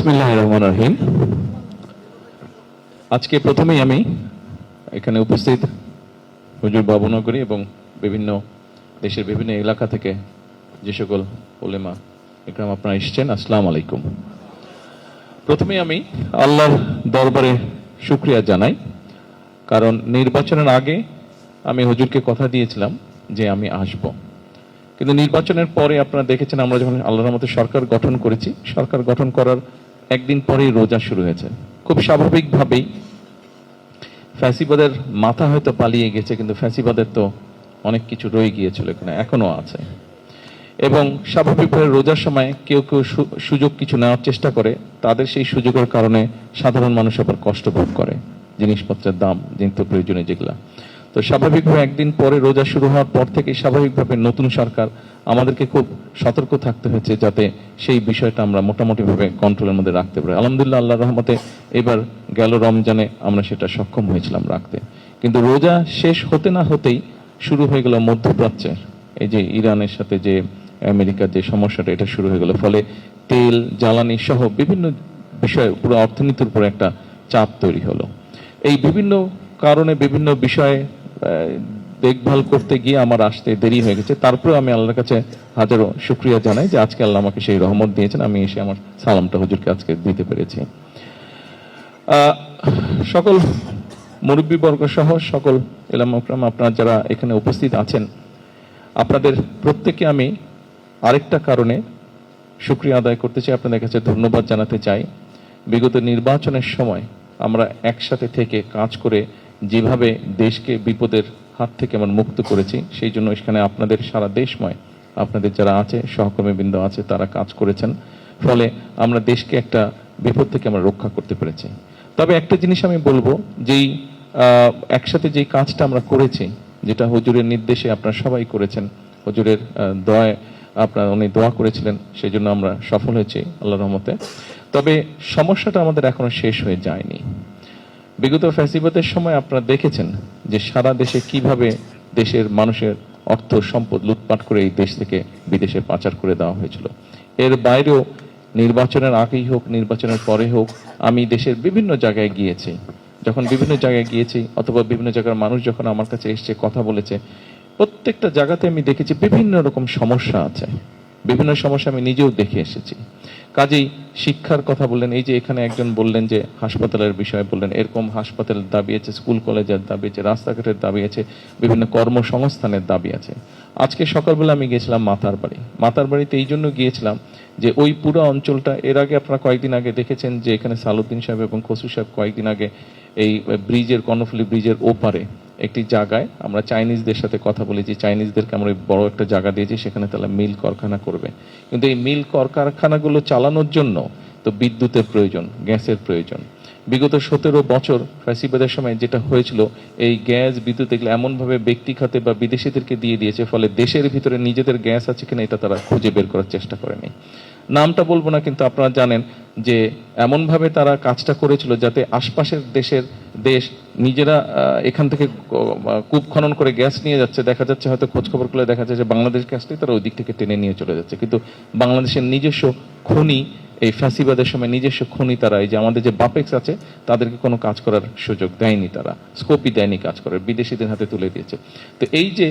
বিসমিল্লাহির রহমানির রহিম। আজকে প্রথমেই আমি এখানে উপস্থিত হুজুর বাবুনগরী এবং বিভিন্ন দেশের বিভিন্ন এলাকা থেকে যে সকল উলেমা ইকরাম আপনারা এসেছেন, আসসালামু আলাইকুম। প্রথমেই আমি আল্লাহর দরবারে শুকরিয়া জানাই, কারণ নির্বাচনের আগে আমি হুজুরকে কথা দিয়েছিলাম যে আমি আসব, কিন্তু নির্বাচনের পরে আপনারা দেখেছেন আমরা যখন আল্লাহর রহমতে সরকার গঠন করেছি, সরকার গঠন করার একদিন পরেই রোজা শুরু হয়েছে। খুব স্বাভাবিকভাবেই ফ্যাসিবাদের মাথা হয়তো পালিয়ে গেছে, কিন্তু ফ্যাসিবাদের তো অনেক কিছু রয়ে গিয়েছিল, এখানে এখনো আছে। এবং স্বাভাবিকভাবে রোজার সময় কেউ কেউ সুযোগ কিছু নেওয়ার চেষ্টা করে, তাদের সেই সুযোগের কারণে সাধারণ মানুষ আবার কষ্ট ভোগ করে, জিনিসপত্রের দাম নিত্য প্রয়োজনীয় যেগুলা। তো স্বাভাবিকভাবে একদিন পরে রোজা শুরু হওয়ার পর থেকে স্বাভাবিকভাবে নতুন সরকার আমাদেরকে খুব সতর্ক থাকতে হয়েছে, যাতে সেই বিষয়টা আমরা মোটামুটিভাবে কন্ট্রোলের মধ্যে রাখতে পারি। আলহামদুলিল্লাহ, আল্লাহর রহমতে এবার গেল রমজানে আমরা সেটা সক্ষম হয়েছিলাম রাখতে। কিন্তু রোজা শেষ হতে না হতেই শুরু হয়ে গেল মধ্যপ্রাচ্যের এই যে ইরানের সাথে যে আমেরিকার যে সমস্যাটা, এটা শুরু হয়ে গেল। ফলে তেল, জ্বালানি সহ বিভিন্ন বিষয়ে পুরো অর্থনীতির উপর একটা চাপ তৈরি হলো। এই বিভিন্ন কারণে বিভিন্ন বিষয়ে দেখভাল করতে গিয়ে আমার আসতে দেরি হয়ে গেছে। তারপরে আমি আল্লাহর কাছে হাজারো শুকরিয়া জানাই যে আজকে আল্লাহ আমাকে সেই রহমত দিয়েছেন, আমি এসে আমার সালামটা হুজুরকে আজকে দিতে পেরেছি। সকল মুরব্বীবর্গ সহ সকল ইলামা ইকরাম আপনারা যারা এখানে উপস্থিত আছেন, আপনাদের প্রত্যেককে আমি আরেকটা কারণে শুকরিয়া আদায় করতে চাই, আপনাদের কাছে ধন্যবাদ জানাতে চাই। বিগত নির্বাচনের সময় আমরা একসাথে থেকে কাজ করে যেভাবে দেশকে বিপদের হাত থেকে আমরা মুক্ত করেছি, সেই জন্য এখানে আপনাদের সারা দেশময় আপনাদের যারা আছে সহকর্মীবৃন্দ আছে তারা কাজ করেছেন, ফলে আমরা দেশকে একটা বিপদ থেকে আমরা রক্ষা করতে পেরেছি। তবে একটা জিনিস আমি বলবো, যেই একসাথে যেই কাজটা আমরা করেছি, যেটা হুজুরের নির্দেশে আপনারা সবাই করেছেন, হুজুরের দোয়ায় আপনারা উনি দোয়া করেছিলেন, সেই জন্য আমরা সফল হয়েছি আল্লাহর রহমতে। তবে সমস্যাটা আমাদের এখনো শেষ হয়ে যায়নি। বিগত ফ্যাসিবাদের সময় আপনারা দেখেছেন যে সারা দেশে কিভাবে দেশের মানুষের অর্থ সম্পদ লুটপাট করে এই দেশ থেকে বিদেশে পাচার করে দেওয়া হয়েছিল। এর বাইরেও নির্বাচনের আগেই হোক, নির্বাচনের পরে হোক, আমি দেশের বিভিন্ন জায়গায় গিয়েছি। যখন বিভিন্ন জায়গায় গিয়েছি অথবা বিভিন্ন জায়গার মানুষ যখন আমার কাছে এসছে, কথা বলেছে, প্রত্যেকটা জায়গাতে আমি দেখেছি বিভিন্ন রকম সমস্যা আছে, বিভিন্ন সমস্যা আমি নিজেও দেখে এসেছি। কাজেই শিক্ষার কথা বললেন, এই যে এখানে একজন বললেন যে হাসপাতালের বিষয়ে বললেন, এরকম হাসপাতালের দাবি আছে, স্কুল কলেজের দাবি আছে, রাস্তাঘাটের দাবি আছে, বিভিন্ন কর্মসংস্থানের দাবি আছে। আজকে সকালবেলা আমি গিয়েছিলাম মাতার বাড়িতে এই জন্য গিয়েছিলাম যে ওই পুরো অঞ্চলটা, এর আগে আপনারা কয়েকদিন আগে দেখেছেন যে এখানে সালুদ্দিন সাহেব এবং খসরু সাহেব কয়েকদিন আগে এই ব্রিজের, কর্ণফুলী ব্রিজের ওপারে একটি জায়গায় আমরা চাইনিজদের সাথে কথা বলেছি, চাইনিজদেরকে আমরা বড় একটা জায়গা দিয়েছি, সেখানে তারা মিল কারখানা করবে। কিন্তু এই মিল কারখানাগুলো চালানোর জন্য তো বিদ্যুতের প্রয়োজন, গ্যাসের প্রয়োজন। বিগত 17 বছর ফ্যাসিবাদের সময় যেটা হয়েছিল, এই গ্যাস, বিদ্যুৎ এগুলো এমনভাবে ব্যক্তি খাতে বা বিদেশিদেরকে দিয়ে দিয়েছে, ফলে দেশের ভিতরে নিজেদের গ্যাস আছে কিনা এটা তারা খুঁজে বের করার চেষ্টা করেনি। নামটা বলবো না, কিন্তু আপনারা জানেন যে এমনভাবে তারা কাজটা করেছিল যাতে আশপাশের দেশ নিজেরা এখান থেকে কূপ খনন করে গ্যাস নিয়ে যাচ্ছে, দেখা যাচ্ছে হয়তো খোঁজখবর করলে দেখা যাচ্ছে যে বাংলাদেশ গ্যাসটাই তারা ওই দিক থেকে টেনে নিয়ে চলে যাচ্ছে। কিন্তু বাংলাদেশের নিজস্ব খনি, এই ফ্যাসিবাদের সময় নিজস্ব খনি তারা, এই যে আমাদের যে বাপেক্স আছে, তাদেরকে কোনো কাজ করার সুযোগ দেয়নি, তারা স্কোপই দেয়নি কাজ করার, বিদেশিদের হাতে তুলে দিয়েছে। তো এই যে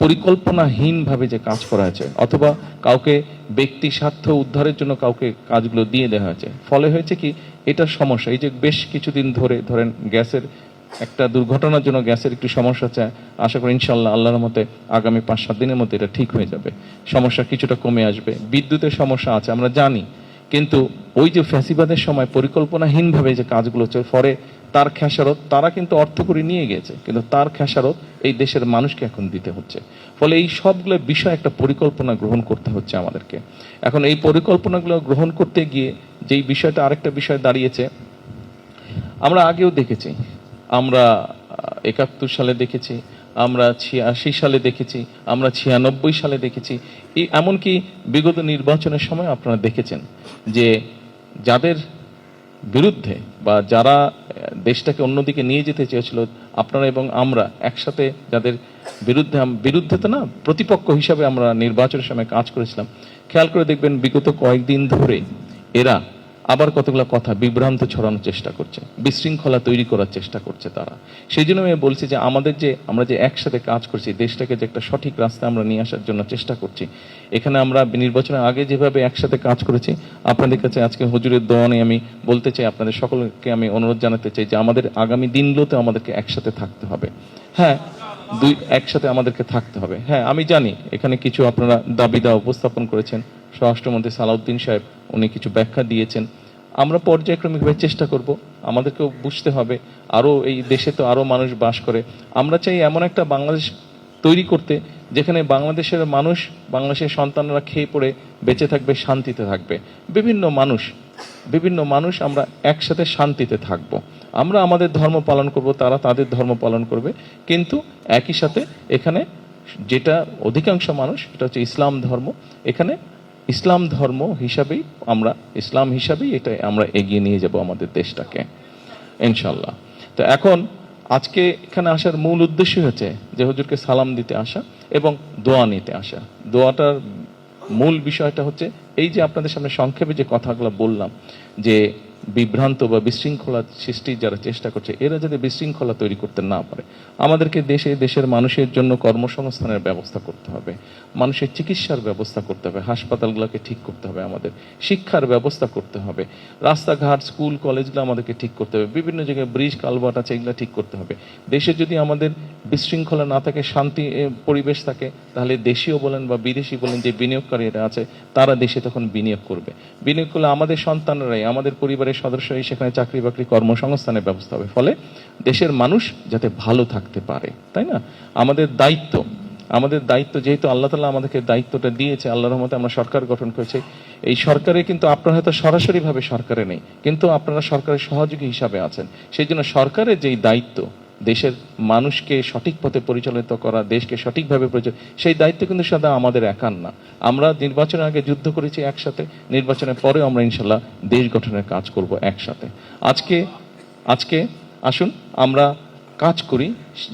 পরিকল্পনাহীনভাবে যে কাজ করা হয়েছে, অথবা কাউকে ব্যক্তি স্বার্থ উদ্ধারের জন্য কাউকে কাজগুলো দিয়ে দেওয়া হয়েছে, ফলে হয়েছে কি, এটার সমস্যা, এই যে বেশ কিছুদিন ধরে ধরেন গ্যাসের একটা দুর্ঘটনার জন্য গ্যাসের একটু সমস্যা আছে, আশা করি ইনশাল্লাহ আল্লাহর মতে আগামী 5-7 দিনের মধ্যে এটা ঠিক হয়ে যাবে, সমস্যা কিছুটা কমে আসবে। বিদ্যুতের সমস্যা আছে আমরা জানি, কিন্তু ওই যে ফ্যাসিবাদের সময় পরিকল্পনাহীনভাবে যে কাজগুলো হচ্ছে, ফলে তার খেসারত তারা কিন্তু অর্থ করে নিয়ে গেছে, কিন্তু তার খেসারত এই দেশের মানুষকে এখন দিতে হচ্ছে। ফলে এই সবগুলো বিষয় একটা পরিকল্পনা গ্রহণ করতে হচ্ছে আমাদেরকে। এখন এই পরিকল্পনাগুলো গ্রহণ করতে গিয়ে যেই বিষয়টা, আরেকটা বিষয় দাঁড়িয়েছে, আমরা আগেও দেখেছি, আমরা 71 সালে দেখেছি, আমরা 86 সালে দেখেছি, আমরা 96 সালে দেখেছি, এমনকি বিগত নির্বাচনের সময় আপনারা দেখেছেন যে যাদের বিরুদ্ধে বা যারা দেশটাকে অন্যদিকে নিয়ে যেতে চেয়েছিল, আপনারা এবং আমরা একসাথে যাদের বিরুদ্ধে তো না, প্রতিপক্ষ হিসাবে আমরা নির্বাচনের সময় কাজ করেছিলাম, খেয়াল করে দেখবেন বিগত কয়েকদিন ধরে এরা আবার কতগুলো কথা বিভ্রান্ত ছড়ানোর চেষ্টা করছে, বিশৃঙ্খলা তৈরি করার চেষ্টা করছে তারা। সেই জন্য আমি বলছি যে আমরা যে একসাথে কাজ করছি, দেশটাকে যে একটা সঠিক রাস্তায় আমরা নিয়ে আসার জন্য চেষ্টা করছি। এখানে আমরা নির্বাচনের আগে যেভাবে একসাথে কাজ করেছি, আপনাদের কাছে আজকে হুজুরের দোয়া নিয়ে আমি বলতে চাই, আপনাদের সকলকে আমি অনুরোধ জানাতে চাই যে আমাদের আগামী দিনগুলোতে আমাদেরকে একসাথে থাকতে হবে। হ্যাঁ, একসাথে আমাদেরকে থাকতে হবে। হ্যাঁ, আমি জানি এখানে কিছু আপনারা দাবিদা উপস্থাপন করেছেন, স্বরাষ্ট্রমন্ত্রী সালাউদ্দিন সাহেব উনি কিছু ব্যাখ্যা দিয়েছেন। আমরা পর্যায়ক্রমিকভাবে চেষ্টা করব, আমাদেরকেও বুঝতে হবে আরও এই দেশে তো আরও মানুষ বাস করে। আমরা চাই এমন একটা বাংলাদেশ তৈরি করতে যেখানে বাংলাদেশের মানুষ, বাংলাদেশের সন্তানরা খেয়ে পড়ে বেঁচে থাকবে, শান্তিতে থাকবে। বিভিন্ন মানুষ আমরা একসাথে শান্তিতে থাকব। আমরা আমাদের ধর্ম পালন করব, তারা তাদের ধর্ম পালন করবে, কিন্তু একই সাথে এখানে যেটা অধিকাংশ মানুষ, এটা হচ্ছে ইসলাম ধর্ম। এখানে ইসলাম ধর্ম হিসাবেই ইসলাম হিসাবেই এটা আমরা এগিয়ে নিয়ে যাব আমাদের দেশটাকে ইনশাল্লাহ। তো এখন আজকে এখানে আসার মূল উদ্দেশ্য হচ্ছে যে হুজুরকে সালাম দিতে আসা এবং দোয়া নিতে আসা। দোয়াটার মূল বিষয়টা হচ্ছে এই যে আপনাদের সামনে সংক্ষেপে যে কথাগুলো বললাম, যে বিভ্রান্ত বা বিশৃঙ্খলা সৃষ্টির যারা চেষ্টা করছে, এরা যাতে বিশৃঙ্খলা তৈরি করতে না পারে, আমাদেরকে দেশের মানুষের জন্য কর্মসংস্থানের ব্যবস্থা করতে হবে, মানুষের চিকিৎসার ব্যবস্থা করতে হবে, হাসপাতালগুলোকে ঠিক করতে হবে, আমাদের শিক্ষার ব্যবস্থা করতে হবে, রাস্তাঘাট স্কুল কলেজগুলো আমাদেরকে ঠিক করতে হবে, বিভিন্ন জায়গায় ব্রিজ কালভার্ট আছে এগুলো ঠিক করতে হবে। দেশে যদি আমাদের বিশৃঙ্খলা না থাকে, শান্তি পরিবেশ থাকে, তাহলে দেশীয় বলেন বা বিদেশি বলেন যে বিনিয়োগকারীরা আছে, তারা দেশে তখন বিনিয়োগ করবে। বিনিয়োগ করলে আমাদের সন্তানরাই, আমাদের পরিবারের সদস্যই সেখানে চাকরি বাকরি কর্মসংস্থানের ব্যবস্থা হবে, ফলে দেশের মানুষ যাতে ভালো থাকতে পারে, তাই না? আমাদের দায়িত্ব যেহেতু আল্লাহ তাআলা আমাদেরকে দায়িত্বটা দিয়েছে, আল্লাহর রহমতে আমরা সরকার গঠন করেছি। এই সরকারে কিন্তু আপনারা হয়তো সরাসরিভাবে সরকারে নেই, কিন্তু আপনারা সরকারের সহযোগী হিসাবে আছেন। সেই জন্য সরকারের যেই দায়িত্ব, দেশের মানুষকে সঠিক পথে পরিচালিত করা, দেশকে সঠিকভাবে সেই দায়িত্ব কিন্তু সদা আমাদের একার না। আমরা নির্বাচনের আগে যুদ্ধ করেছি একসাথে, নির্বাচনের পরেও আমরা ইনশাল্লাহ দেশ গঠনের কাজ করব একসাথে। আজকে আসুন আমরা কাজ করি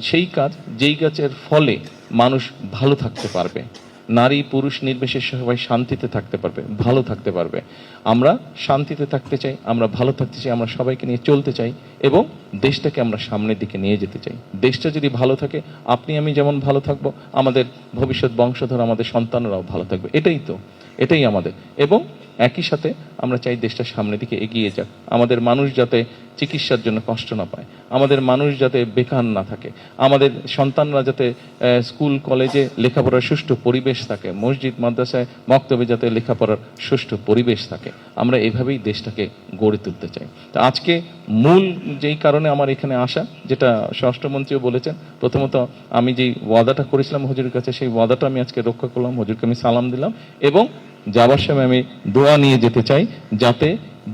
সেই কাজ, যেই কাজের ফলে মানুষ ভালো থাকতে পারবে, নারী পুরুষ নির্বিশেষে সবাই শান্তিতে থাকতে পারবে, ভালো থাকতে পারবে। আমরা শান্তিতে থাকতে চাই, আমরা ভালো থাকতে চাই, আমরা সবাইকে নিয়ে চলতে চাই এবং দেশটাকে আমরা সামনের দিকে নিয়ে যেতে চাই। দেশটা যদি ভালো থাকে, আপনি আমি যেমন ভালো থাকবো, আমাদের ভবিষ্যৎ বংশধর, আমাদের সন্তানরাও ভালো থাকবে। এটাই আমাদের। এবং একই সাথে আমরা চাই দেশটা সামনের দিকে এগিয়ে যাক, আমাদের মানুষ যাতে চিকিৎসার জন্য কষ্ট না পায়, আমাদের মানুষ যাতে বেকার না থাকে, আমাদের সন্তানরা যাতে স্কুল কলেজে লেখাপড়ার সুষ্ঠু পরিবেশ থাকে, মসজিদ মাদ্রাসায় মক্তবে যাতে লেখাপড়ার সুষ্ঠু পরিবেশ থাকে। আমরা এভাবেই দেশটাকে গড়ে তুলতে চাই। তো আজকে মূল যেই কারণে আমার এখানে আসা, যেটা স্বরাষ্ট্রমন্ত্রীও বলেছেন, প্রথমত আমি যেই ওয়াদাটা করেছিলাম হুজুরের কাছে, সেই ওয়াদাটা আমি আজকে রক্ষা করলাম, হুজুরকে আমি সালাম দিলাম এবং যাবার সময় আমি দোয়া নিয়ে যেতে চাই, যাতে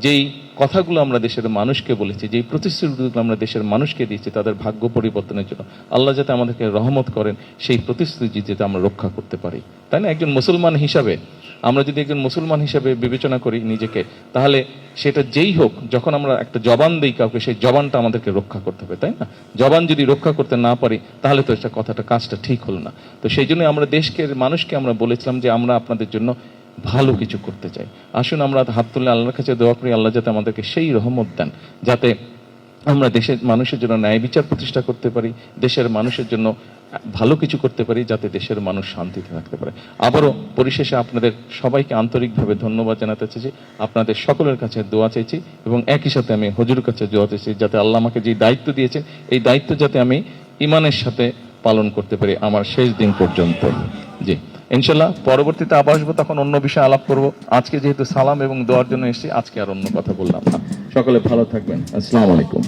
যেই কথাগুলো আমরা দেশের মানুষকে বলেছি, যেই প্রতিশ্রুতিগুলো আমরা দেশের মানুষকে দিয়েছি তাদের ভাগ্য পরিবর্তনের জন্য, আল্লাহ যাতে আমাদেরকে রহমত করেন, সেই প্রতিশ্রুতি যাতে আমরা রক্ষা করতে পারি, তাই না? একজন মুসলমান হিসাবে আমরা যদি একজন মুসলমান হিসাবে বিবেচনা করি নিজেকে, তাহলে সেটা যেই হোক, যখন আমরা একটা জবান দিই কাউকে, সেই জবানটা আমাদেরকে রক্ষা করতে হবে, তাই না? জবান যদি রক্ষা করতে না পারি, তাহলে তো এটা কাজটা ঠিক হলো না। তো সেই জন্য আমরা মানুষকে আমরা বলেছিলাম যে আমরা আপনাদের জন্য ভালো কিছু করতে চাই। আসুন আমরা হাত তুলে আল্লাহর কাছে দোয়া করি, আল্লাহ যাতে আমাদেরকে সেই রহমত দেন, যাতে আমরা দেশের মানুষের জন্য ন্যায় বিচার প্রতিষ্ঠা করতে পারি, দেশের মানুষের জন্য ভালো কিছু করতে পারি, যাতে দেশের মানুষ শান্তিতে থাকতে পারে। আবারও পরিশেষে আপনাদের সবাইকে আন্তরিকভাবে ধন্যবাদ জানাতে চাইছি, আপনাদের সকলের কাছে দোয়া চাইছি এবং একই সাথে আমি হুজুরের কাছে দোয়া চাইছি, যাতে আল্লাহ আমাকে যে দায়িত্ব দিয়েছে, এই দায়িত্ব যাতে আমি ঈমানের সাথে পালন করতে পারি আমার শেষ দিন পর্যন্ত। জি ইনশাল্লাহ, পরবর্তীতে আবার আসবো, তখন অন্য বিষয়ে আলাপ করবো। আজকে যেহেতু সালাম এবং দোয়ার জন্য এসেছি, আজকে আর অন্য কথা বললাম না। সকলে ভালো থাকবেন। আসসালামু আলাইকুম।